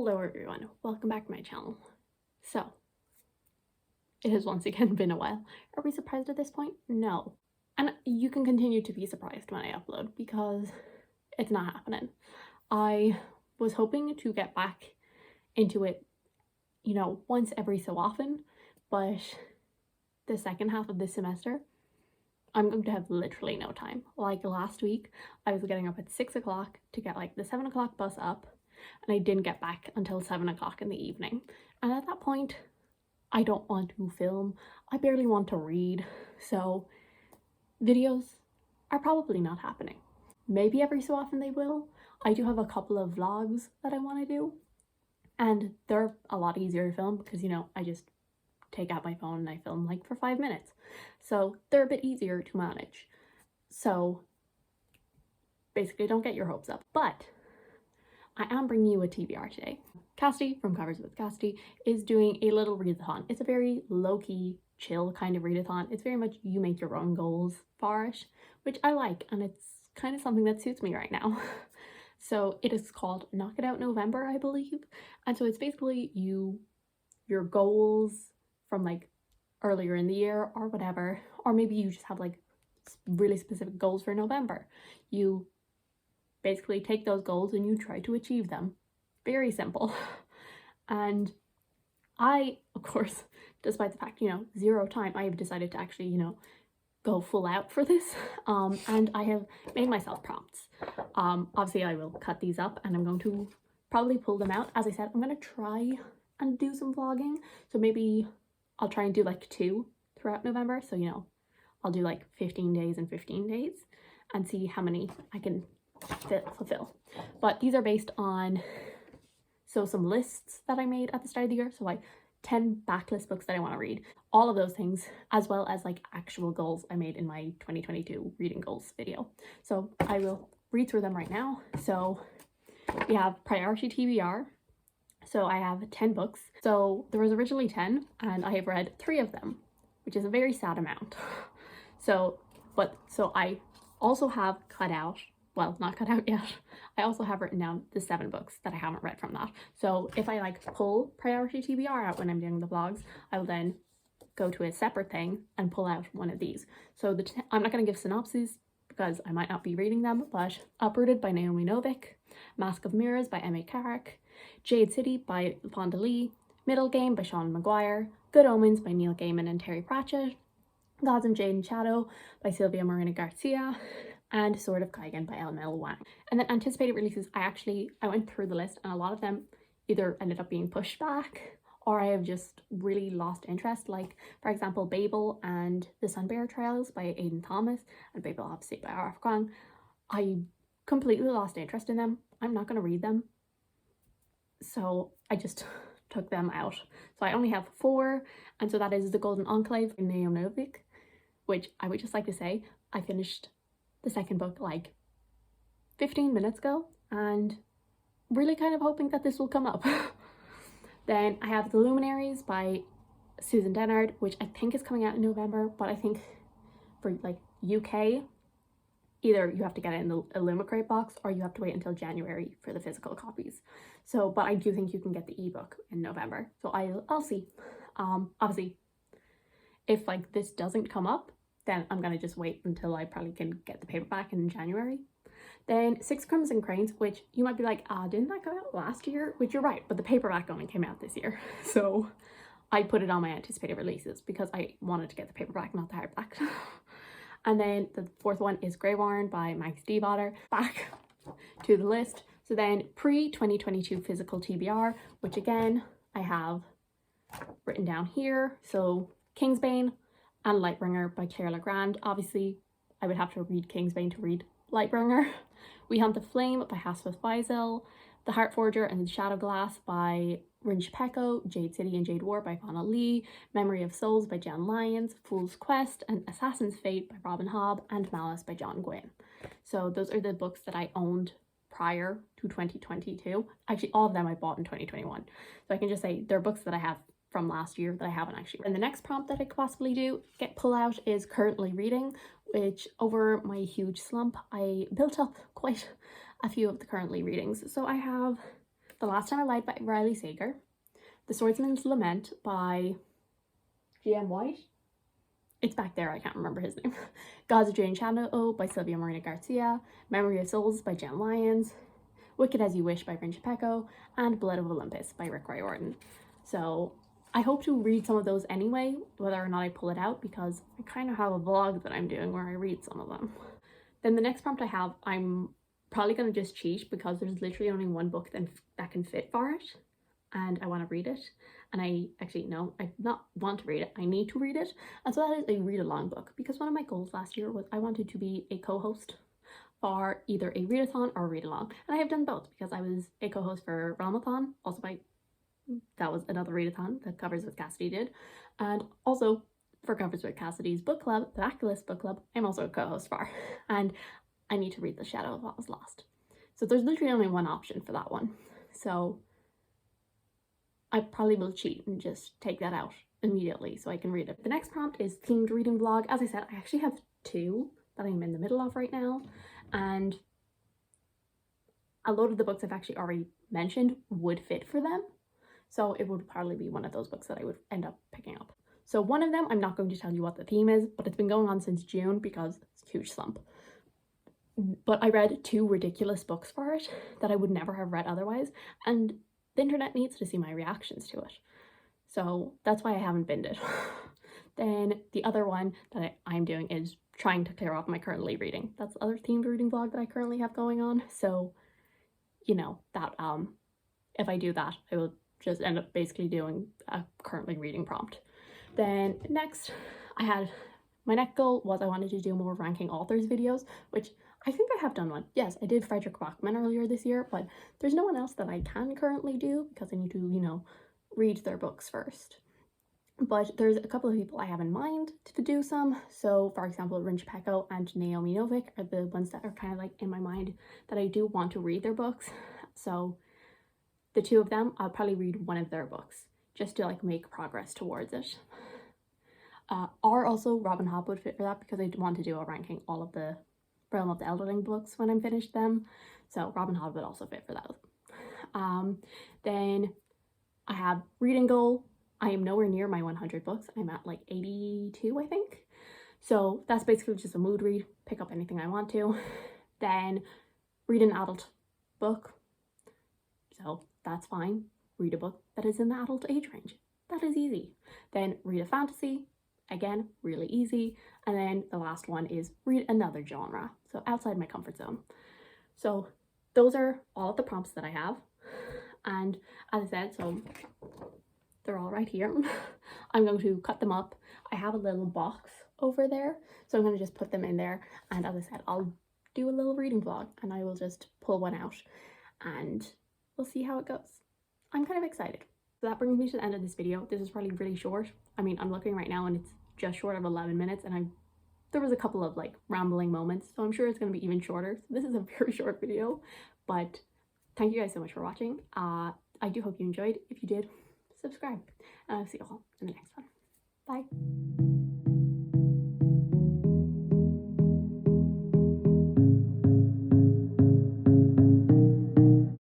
Hello everyone, welcome back to my channel. So, it has once again been a while. Are we surprised at this point? No. And you can continue to be surprised when I upload because it's not happening. I was hoping to get back into it, once every so often, but the second half of this semester, I'm going to have literally no time. Like last week, I was getting up at 6 o'clock to get like the 7 o'clock bus up, and I didn't get back until 7 o'clock in the evening. And at that point, I don't want to film. I barely want to read. So videos are probably not happening. Maybe every so often they will. I do have a couple of vlogs that I want to do, and they're a lot easier to film because, I just take out my phone and I film like for 5 minutes. So they're a bit easier to manage. So basically don't get your hopes up. But I am bringing you a TBR today. Cassidy from Covers with Cassidy is doing a little readathon. It's a very low-key, chill kind of readathon. It's very much you make your own goals for it, which I like, and it's kind of something that suits me right now. So it is called Knock It Out November, I believe. And so it's basically your goals from like earlier in the year or whatever, or maybe you just have like really specific goals for November. You basically take those goals and you try to achieve them. Very simple. And I, of course, despite the fact, zero time, I have decided to actually, go full out for this. And I have made myself prompts. Obviously I will cut these up and I'm going to probably pull them out. As I said, I'm going to try and do some vlogging. So maybe I'll try and do like 2 throughout November. So, I'll do like 15 days and 15 days and see how many I can fulfill. But these are based on some lists that I made at the start of the year. So like 10 backlist books that I want to read, all of those things, as well as like actual goals I made in my 2022 reading goals video. So I will read through them right now. So we have priority TBR. So I have 10 books. So there was originally 10 and I have read 3 of them, which is a very sad amount. So I also have cut out, well, not cut out yet, I also have written down the 7 books that I haven't read from that. So if I like pull priority TBR out when I'm doing the vlogs, I will then go to a separate thing and pull out one of these. So I'm not going to give synopses because I might not be reading them, but Uprooted by Naomi Novik, Mask of Mirrors by Emma Carrick, Jade City by Vonda Lee, Middle Game by Sean Maguire, Good Omens by Neil Gaiman and Terry Pratchett, Gods and Jade and Shadow by Sylvia Morena Garcia, and Sword of Kaigen by L.M.L. Wang. And then anticipated releases, I went through the list and a lot of them either ended up being pushed back or I have just really lost interest. Like, for example, Babel and The Sunbearer Trials by Aidan Thomas, and Babel obviously by R.F. Kuang. I completely lost interest in them. I'm not going to read them. So I just took them out. So I only have 4, and so that is The Golden Enclave by Naomi Novik, which I would just like to say, I finished the second book like 15 minutes ago and really kind of hoping that this will come up. Then I have The Luminaries by Susan Dennard, which I think is coming out in November, but I think for like UK, either you have to get it in the Illumicrate box or you have to wait until January for the physical copies. So, but I do think you can get the ebook in November. So I'll see. Obviously, if like this doesn't come up, then I'm gonna just wait until I probably can get the paperback in January. Then 6 Crimson Cranes, which you might be like, didn't that come out last year? Which you're right, but the paperback only came out this year. So I put it on my anticipated releases because I wanted to get the paperback, not the hardback. And then the 4th one is Grey Warren by Max Stiefvater, back to the list. So then pre-2022 physical TBR, which again, I have written down here. So Kingsbane and Lightbringer by Claire Legrand. Obviously, I would have to read Kingsbane to read Lightbringer. We Hunt the Flame by Haswas Faisal, The Heartforger and the Shadow Glass by Rin Shapeko, Jade City and Jade War by Vanna Lee, Memory of Souls by Jen Lyons, Fool's Quest and Assassin's Fate by Robin Hobb, and Malice by John Gwynne. So those are the books that I owned prior to 2022. Actually, all of them I bought in 2021. So I can just say they're books that I have from last year that I haven't actually read. And the next prompt that I could possibly pull out is currently reading, which over my huge slump, I built up quite a few of the currently readings. So I have The Last Time I Lied by Riley Sager, The Swordsman's Lament by G.M. White. It's back there, I can't remember his name. Gods of Jane Shadow by Sylvia Morena Garcia, Memory of Souls by Jen Lyons, Wicked As You Wish by Bryn Chapeko, and Blood of Olympus by Rick Riordan. So I hope to read some of those anyway, whether or not I pull it out, because I kind of have a vlog that I'm doing where I read some of them. Then the next prompt I have, I'm probably going to just cheat because there's literally only one book that can fit for it, and I want to read it. And I not want to read it, I need to read it. And so that is a read-along book, because one of my goals last year was I wanted to be a co-host for either a readathon or a read-along. And I have done both, because I was a co-host for Realmathon, that was another readathon that Covers with Cassidy did. And also for Covers with Cassidy's book club, the Backlist book club, I'm also a co-host for. And I need to read The Shadow of What Was Lost. So there's literally only one option for that one. So I probably will cheat and just take that out immediately so I can read it. The next prompt is themed reading vlog. As I said, I actually have 2 that I'm in the middle of right now, and a lot of the books I've actually already mentioned would fit for them. So it would probably be one of those books that I would end up picking up. So one of them, I'm not going to tell you what the theme is, but it's been going on since June because it's a huge slump. But I read 2 ridiculous books for it that I would never have read otherwise, and the internet needs to see my reactions to it. So that's why I haven't binned it. Then the other one that I'm doing is trying to clear off my currently reading. That's the other themed reading vlog that I currently have going on. So, you know, that if I do that, I will just end up basically doing a currently reading prompt. Then next, my next goal was I wanted to do more ranking authors videos, which I think I have done one. Yes, I did Frederick Bachman earlier this year, but there's no one else that I can currently do because I need to, you know, read their books first. But there's a couple of people I have in mind to do some. So, for example, Bryn Chapeko and Naomi Novik are the ones that are kind of like in my mind that I do want to read their books. So the 2 of them, I'll probably read one of their books just to like make progress towards it. Or also Robin Hobb would fit for that because I want to do a ranking all of the Realm of the Elderling books when I'm finished them. So Robin Hobb would also fit for that. Then I have reading goal. I am nowhere near my 100 books. I'm at like 82, I think. So that's basically just a mood read, pick up anything I want to. Then read an adult book. So that's fine. Read a book that is in the adult age range. That is easy. Then read a fantasy. Again, really easy. And then the last one is read another genre. So outside my comfort zone. So those are all of the prompts that I have. And as I said, so they're all right here. I'm going to cut them up. I have a little box over there. So I'm going to just put them in there. And as I said, I'll do a little reading vlog and I will just pull one out and we'll see how it goes. I'm kind of excited. So that brings me to the end of this video. This is probably really short. I mean, I'm looking right now and it's just short of 11 minutes and there was a couple of like rambling moments, so I'm sure it's going to be even shorter. So this is a very short video, but thank you guys so much for watching. I do hope you enjoyed. If you did, subscribe, and I'll see you all in the next one. Bye.